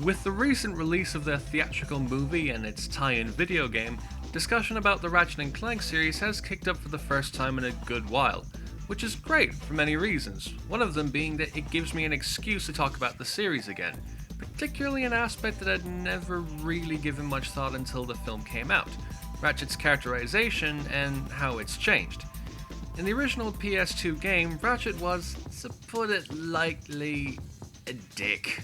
With the recent release of the theatrical movie and its tie-in video game, discussion about the Ratchet & Clank series has kicked up for the first time in a good while, which is great for many reasons, one of them being that it gives me an excuse to talk about the series again, particularly an aspect that I'd never really given much thought until the film came out, Ratchet's characterization and how it's changed. In the original PS2 game, Ratchet was, to put it lightly, a dick.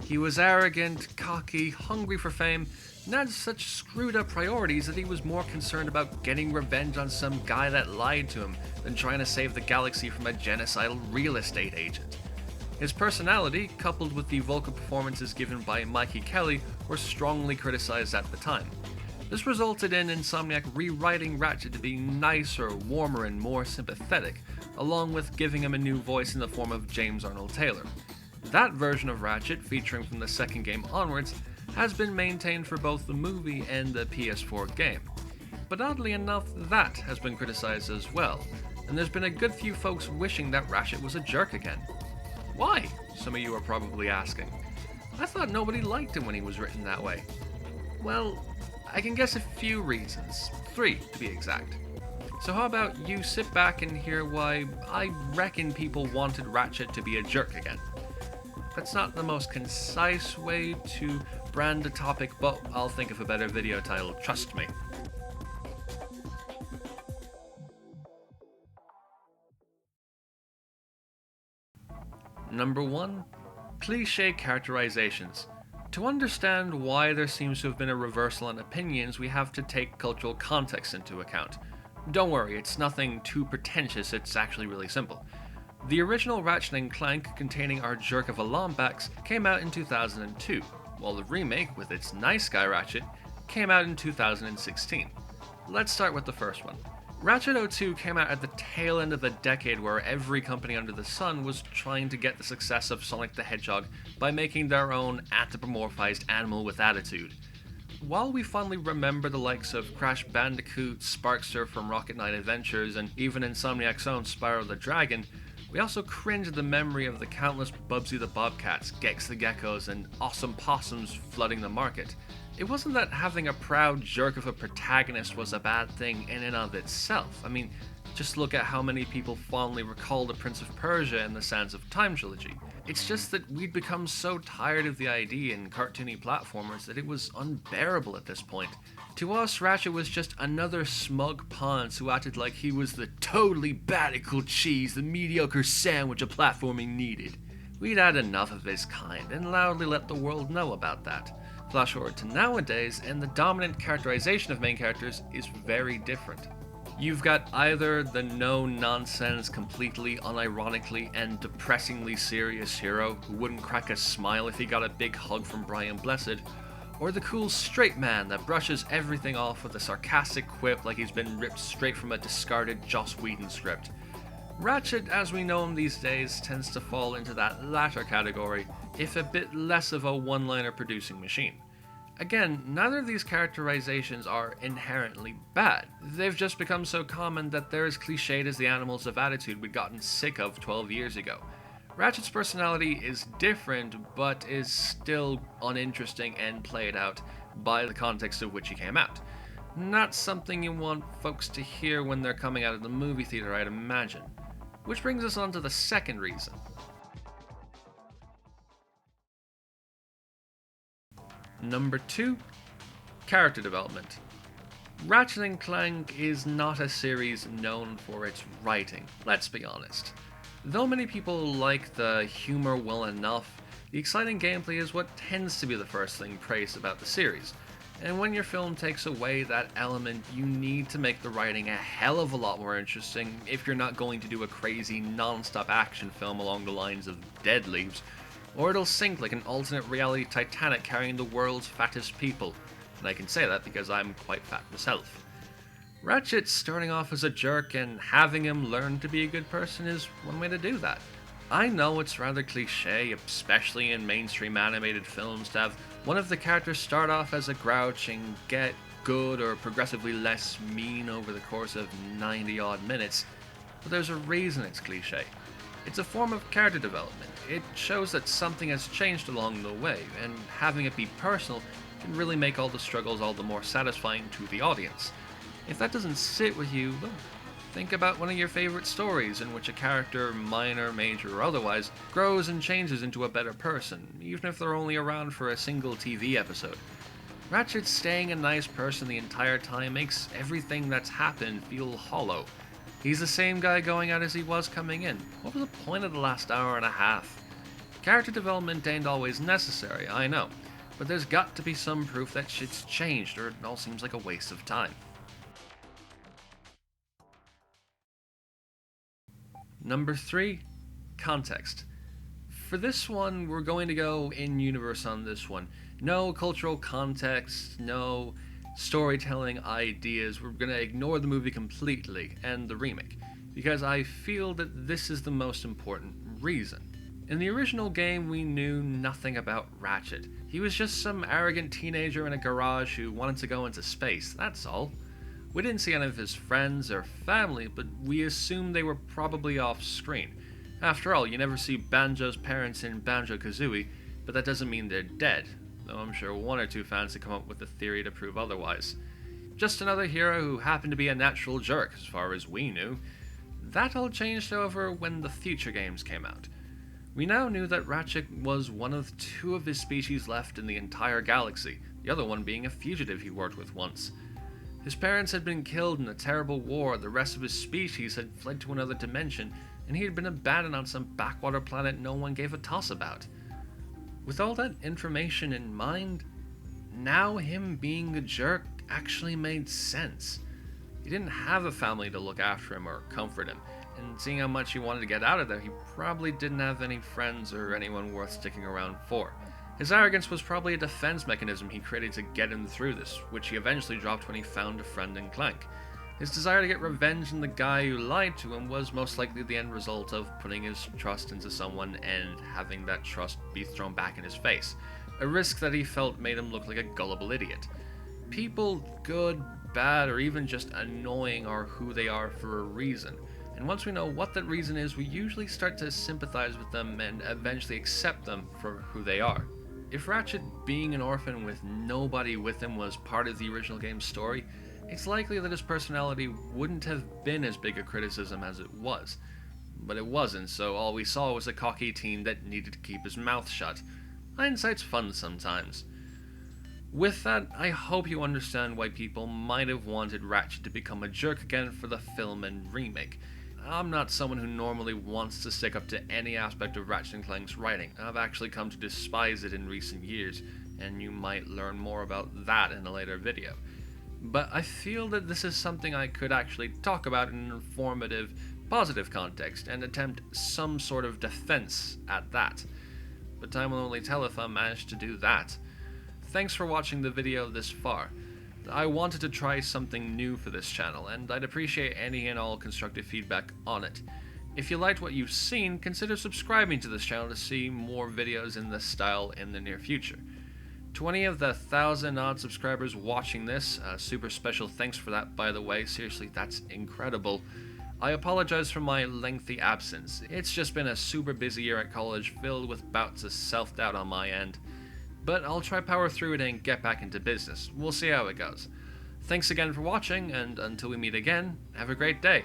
He was arrogant, cocky, hungry for fame, and had such screwed up priorities that he was more concerned about getting revenge on some guy that lied to him than trying to save the galaxy from a genocidal real estate agent. His personality, coupled with the vocal performances given by Mikey Kelly, were strongly criticized at the time. This resulted in Insomniac rewriting Ratchet to be nicer, warmer, and more sympathetic, along with giving him a new voice in the form of James Arnold Taylor. That version of Ratchet, featuring from the second game onwards, has been maintained for both the movie and the PS4 game. But oddly enough, that has been criticized as well, and there's been a good few folks wishing that Ratchet was a jerk again. Why? Some of you are probably asking. I thought nobody liked him when he was written that way. Well, I can guess a few reasons. 3 to be exact. So how about you sit back and hear why I reckon people wanted Ratchet to be a jerk again. That's not the most concise way to brand a topic, but I'll think of a better video title, trust me. Number 1. Cliché characterizations. To understand why there seems to have been a reversal in opinions, we have to take cultural context into account. Don't worry, it's nothing too pretentious, it's actually really simple. The original Ratchet & Clank, containing our jerk of a Lombax, came out in 2002, while the remake, with its nice guy Ratchet, came out in 2016. Let's start with the first one. Ratchet 02 came out at the tail end of the decade where every company under the sun was trying to get the success of Sonic the Hedgehog by making their own anthropomorphized animal with attitude. While we fondly remember the likes of Crash Bandicoot, Sparkster from Rocket Knight Adventures, and even Insomniac's own Spyro the Dragon, we also cringe at the memory of the countless Bubsy the Bobcats, Gex the Geckos, and awesome Possums flooding the market. It wasn't that having a proud jerk of a protagonist was a bad thing in and of itself. I mean, just look at how many people fondly recall the Prince of Persia and the Sands of Time trilogy. It's just that we'd become so tired of the idea in cartoony platformers that it was unbearable at this point. To us, Ratchet was just another smug ponce who acted like he was the totally batical cheese, the mediocre sandwich a platforming needed. We'd had enough of his kind and loudly let the world know about that. Flash forward to nowadays, and the dominant characterization of main characters is very different. You've got either the no-nonsense, completely unironically and depressingly serious hero who wouldn't crack a smile if he got a big hug from Brian Blessed, or the cool straight man that brushes everything off with a sarcastic quip like he's been ripped straight from a discarded Joss Whedon script. Ratchet, as we know him these days, tends to fall into that latter category, if a bit less of a one-liner producing machine. Again, neither of these characterizations are inherently bad. They've just become so common that they're as cliched as the animals of attitude we'd gotten sick of 12 years ago. Ratchet's personality is different, but is still uninteresting and played out by the context of which he came out. Not something you want folks to hear when they're coming out of the movie theater, I'd imagine. Which brings us on to the second reason. Number 2. Character development. Ratchet & Clank is not a series known for its writing, let's be honest. Though many people like the humor well enough, the exciting gameplay is what tends to be the first thing praised about the series, and when your film takes away that element, you need to make the writing a hell of a lot more interesting if you're not going to do a crazy non-stop action film along the lines of Dead Leaves, or it'll sink like an alternate reality Titanic carrying the world's fattest people, and I can say that because I'm quite fat myself. Ratchet starting off as a jerk and having him learn to be a good person is one way to do that. I know it's rather cliche, especially in mainstream animated films, to have one of the characters start off as a grouch and get good or progressively less mean over the course of 90 odd minutes, but there's a reason it's cliche. It's a form of character development. It shows that something has changed along the way, and having it be personal can really make all the struggles all the more satisfying to the audience. If that doesn't sit with you, well, think about one of your favorite stories in which a character, minor, major, or otherwise, grows and changes into a better person, even if they're only around for a single TV episode. Ratchet staying a nice person the entire time makes everything that's happened feel hollow. He's the same guy going out as he was coming in. What was the point of the last hour and a half? Character development ain't always necessary, I know, but there's got to be some proof that shit's changed, or it all seems like a waste of time. Number 3, context. For this one, we're going to go in-universe on this one. No cultural context, no storytelling ideas. We're going to ignore the movie completely, and the remake, because I feel that this is the most important reason. In the original game, we knew nothing about Ratchet. He was just some arrogant teenager in a garage who wanted to go into space, that's all. We didn't see any of his friends or family, but we assumed they were probably off screen. After all, you never see Banjo's parents in Banjo-Kazooie, but that doesn't mean they're dead, though I'm sure one or two fans have come up with a theory to prove otherwise. Just another hero who happened to be a natural jerk, as far as we knew. That all changed, however, when the future games came out. We now knew that Ratchet was one of 2 of his species left in the entire galaxy, the other one being a fugitive he worked with once. His parents had been killed in a terrible war, the rest of his species had fled to another dimension, and he had been abandoned on some backwater planet no one gave a toss about. With all that information in mind, now him being a jerk actually made sense. He didn't have a family to look after him or comfort him, and seeing how much he wanted to get out of there, he probably didn't have any friends or anyone worth sticking around for. His arrogance was probably a defense mechanism he created to get him through this, which he eventually dropped when he found a friend in Clank. His desire to get revenge on the guy who lied to him was most likely the end result of putting his trust into someone and having that trust be thrown back in his face, a risk that he felt made him look like a gullible idiot. People, good, bad, or even just annoying, are who they are for a reason, and once we know what that reason is, we usually start to sympathize with them and eventually accept them for who they are. If Ratchet being an orphan with nobody with him was part of the original game's story, it's likely that his personality wouldn't have been as big a criticism as it was. But it wasn't, so all we saw was a cocky teen that needed to keep his mouth shut. Hindsight's fun sometimes. With that, I hope you understand why people might have wanted Ratchet to become a jerk again for the film and remake. I'm not someone who normally wants to stick up to any aspect of Ratchet & Clank's writing. I've actually come to despise it in recent years, and you might learn more about that in a later video. But I feel that this is something I could actually talk about in an informative, positive context, and attempt some sort of defense at that. But time will only tell if I manage to do that. Thanks for watching the video this far. I wanted to try something new for this channel, and I'd appreciate any and all constructive feedback on it. If you liked what you've seen, consider subscribing to this channel to see more videos in this style in the near future. To any of the 1,000 odd subscribers watching this, super special thanks for that, by the way. Seriously, that's incredible. I apologize for my lengthy absence. It's just been a super busy year at college filled with bouts of self-doubt on my end. But I'll try power through it and get back into business. We'll see how it goes. Thanks again for watching, and until we meet again, have a great day.